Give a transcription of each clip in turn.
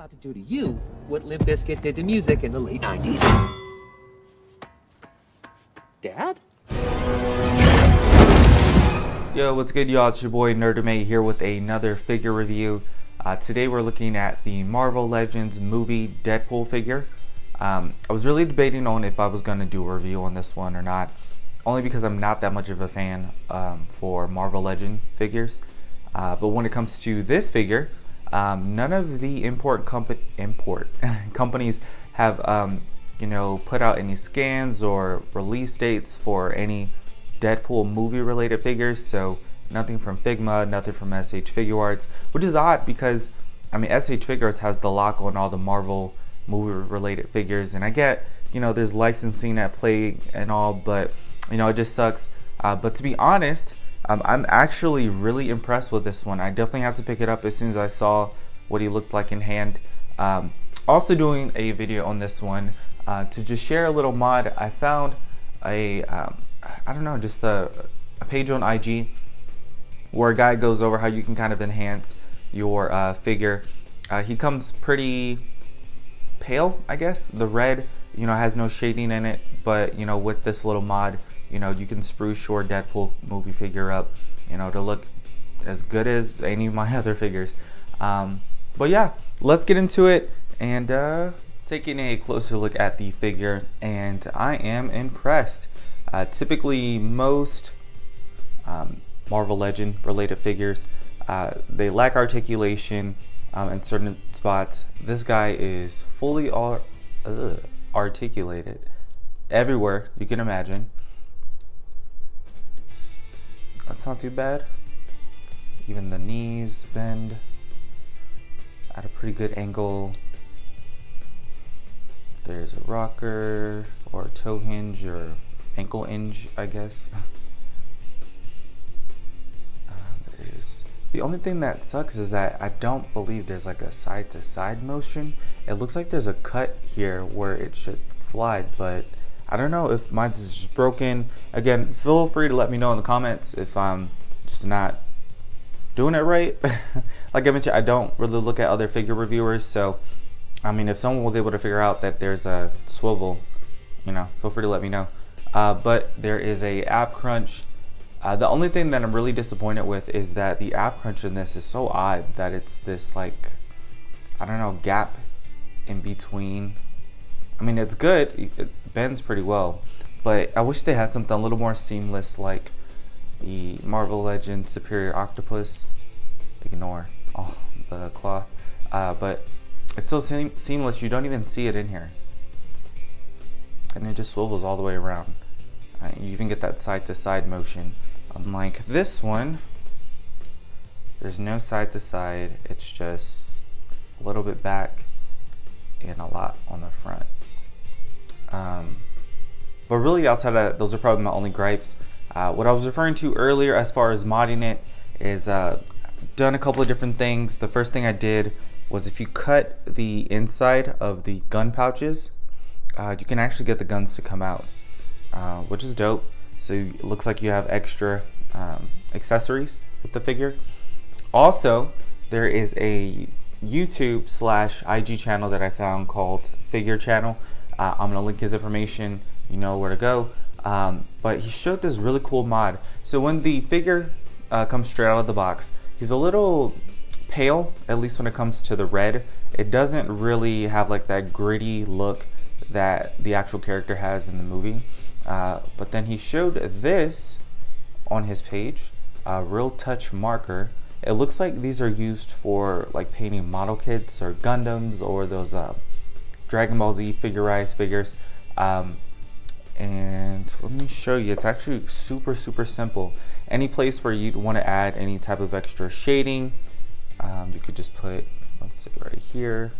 about to do to you what Limp Bizkit did to music in the late 90s. Dad? Yo, what's good, y'all? It's your boy Nerdime here with another figure review. Today we're looking at the Marvel Legends movie Deadpool figure. I was really debating on if I was going to do a review on this one or not, only because I'm not that much of a fan for Marvel Legend figures. But when it comes to this figure, none of the companies have put out any scans or release dates for any Deadpool movie related figures. So nothing from Figma, nothing from SH Figure Arts, which is odd because I mean SH Figure Arts has the lock on all the Marvel movie related figures, and I get there's licensing at play and all, but it just sucks. But to be honest, I'm actually really impressed with this one. I definitely had to pick it up as soon as I saw what he looked like in hand. Also doing a video on this one to just share a little mod. I found a just a page on IG where a guy goes over how you can kind of enhance your figure. He comes pretty pale, I guess. The red has no shading in it, but with this little mod, you can spruce your Deadpool movie figure up to look as good as any of my other figures. But yeah, let's get into it and taking a closer look at the figure, and I am impressed. Typically most Marvel Legend related figures, they lack articulation in certain spots. This guy is fully articulated everywhere you can imagine. That's not too bad. Even the knees bend at a pretty good angle. There's a rocker or toe hinge or ankle hinge, I guess. The only thing that sucks is that I don't believe there's like a side to side motion. It looks like there's a cut here where it should slide, but I don't know if mine's just broken. Again, feel free to let me know in the comments if I'm just not doing it right. Like I mentioned, I don't really look at other figure reviewers, so I mean, if someone was able to figure out that there's a swivel, feel free to let me know. But there is a ab crunch. The only thing that I'm really disappointed with is that the ab crunch in this is so odd that it's this like, I don't know, gap in between. I mean, it's good, it bends pretty well, but I wish they had something a little more seamless like the Marvel Legends Superior Octopus. Ignore all the cloth, but it's so seamless you don't even see it in here, and it just swivels all the way around. You even get that side to side motion. Unlike this one, there's no side to side, it's just a little bit back and a lot on the front. But really outside of that, those are probably my only gripes. What I was referring to earlier as far as modding it is done a couple of different things. The first thing I did was if you cut the inside of the gun pouches, you can actually get the guns to come out, which is dope. So it looks like you have extra accessories with the figure. Also, there is a YouTube/IG channel that I found called Figure Channel. I'm gonna link his information, you know where to go. But he showed this really cool mod. So when the figure comes straight out of the box, he's a little pale, at least when it comes to the red. It doesn't really have like that gritty look that the actual character has in the movie. But then he showed this on his page, Real Touch Marker. It looks like these are used for like painting model kits or Gundams or those Dragon Ball Z figurized figures. And let me show you, it's actually super simple. Any place where you'd want to add any type of extra shading, you could just put, let's say right here,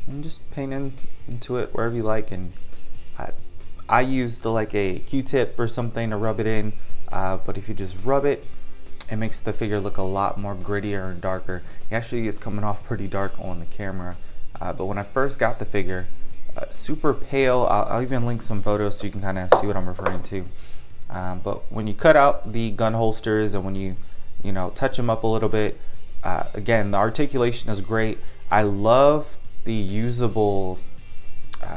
and just paint into it wherever you like. And I used like a Q-tip or something to rub it in, but if you just rub it, it makes the figure look a lot more grittier and darker. It actually is coming off pretty dark on the camera, but when I first got the figure, super pale. I'll even link some photos so you can kind of see what I'm referring to. But when you cut out the gun holsters and when you touch them up a little bit, Again, the articulation is great. I love the usable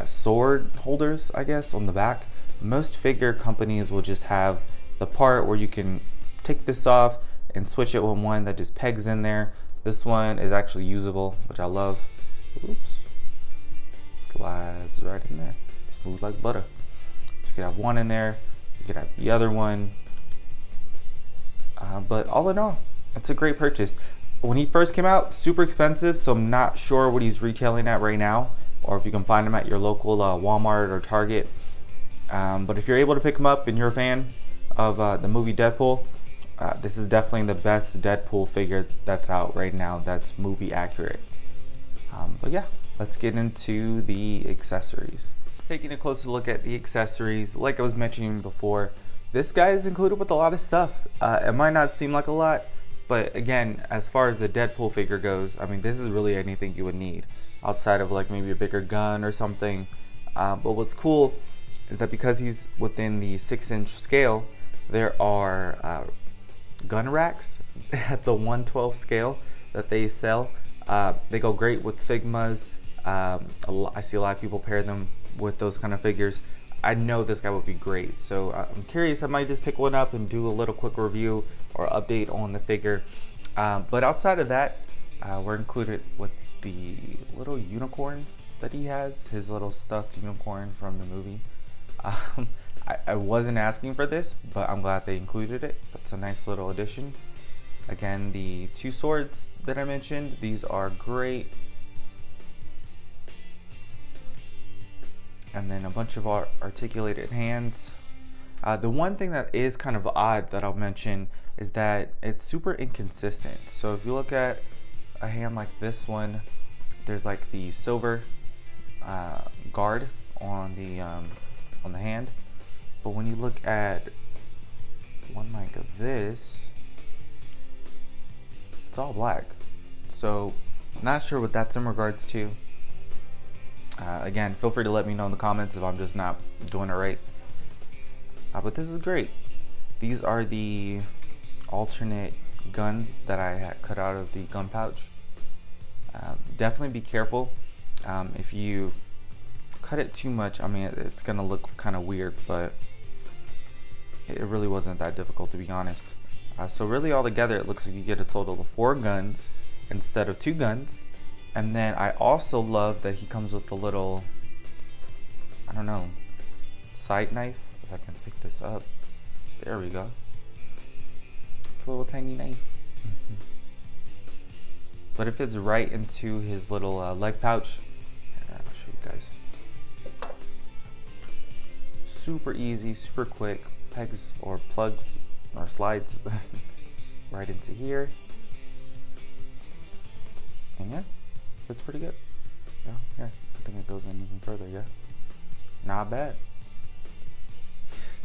sword holders, I guess, on the back. Most figure companies will just have the part where you can take this off and switch it with one that just pegs in there. This one is actually usable, which I love. Oops. Slides right in there. Smooth like butter. So you could have one in there. You could have the other one. But all in all, it's a great purchase. When he first came out, super expensive, so I'm not sure what he's retailing at right now, or if you can find him at your local Walmart or Target. But if you're able to pick him up and you're a fan of the movie Deadpool, this is definitely the best Deadpool figure that's out right now that's movie accurate. But yeah, let's get into the accessories. Taking a closer look at the accessories, like I was mentioning before, this guy is included with a lot of stuff. It might not seem like a lot, but again, as far as the Deadpool figure goes, I mean, this is really anything you would need outside of like maybe a bigger gun or something. But what's cool is that because he's within the 6-inch scale, there are gun racks at the 1/12 scale that they sell. They go great with Figmas. I see a lot of people pair them with those kind of figures. I know this guy would be great, so I'm curious. I might just pick one up and do a little quick review or update on the figure. But outside of that, we're included with the little unicorn that he has, his little stuffed unicorn from the movie. I wasn't asking for this, but I'm glad they included it. That's a nice little addition. Again, the 2 swords that I mentioned, these are great. And then a bunch of articulated hands. The one thing that is kind of odd that I'll mention is that it's super inconsistent. So if you look at a hand like this one, there's like the silver guard on the hand, but when you look at one like this, it's all black. So not sure what that's in regards to. Again, feel free to let me know in the comments if I'm just not doing it right. But this is great. These are the alternate guns that I had cut out of the gun pouch. Definitely be careful. If you cut it too much, I mean, it's gonna look kind of weird, but it really wasn't that difficult, to be honest. So really all together, it looks like you get a total of 4 guns instead of 2 guns. And then I also love that he comes with the little, I don't know, side knife. If I can pick this up. There we go. It's a little tiny knife. But it fits right into his little leg pouch. Here, I'll show you guys. Super easy, super quick. Pegs or plugs or slides right into here. And yeah, it's pretty good. Yeah, I think it goes in even further. Yeah, not bad.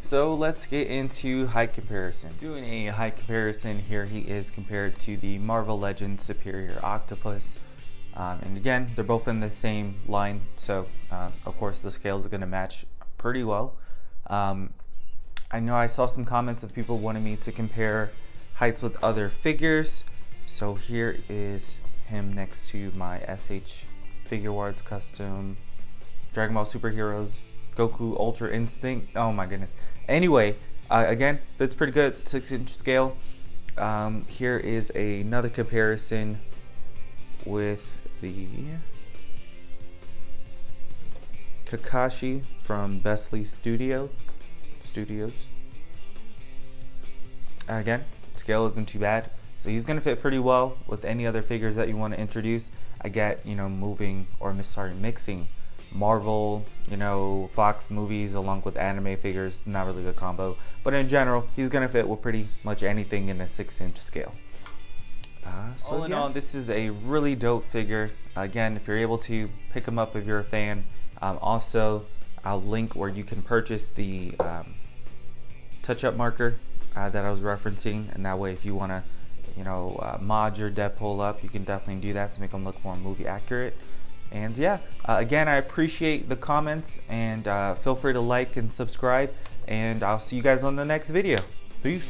So let's get into height comparisons. Doing a height comparison here, he is compared to the Marvel Legends Superior Octopus. And again, they're both in the same line, so of course the scales are going to match pretty well. I know I saw some comments of people wanting me to compare heights with other figures. So here is him next to my SH Figuarts Custom Dragon Ball Superheroes Goku Ultra Instinct. Oh my goodness. Anyway, again, fits pretty good, 6-inch scale. Here is another comparison with the Kakashi from Besley Studios. Again, scale isn't too bad, so he's gonna fit pretty well with any other figures that you want to introduce. I get, you know, mixing Marvel, you know, Fox movies along with anime figures, not really the combo, but in general, he's gonna fit with pretty much anything in a 6-inch scale. So all in all, this is a really dope figure. Again, if you're able to pick him up if you're a fan. Also, I'll link where you can purchase the touch-up marker that I was referencing, and that way if you want to, you know, mod your Deadpool up, you can definitely do that to make them look more movie accurate. And yeah, again, I appreciate the comments, and feel free to like and subscribe, and I'll see you guys on the next video. Peace.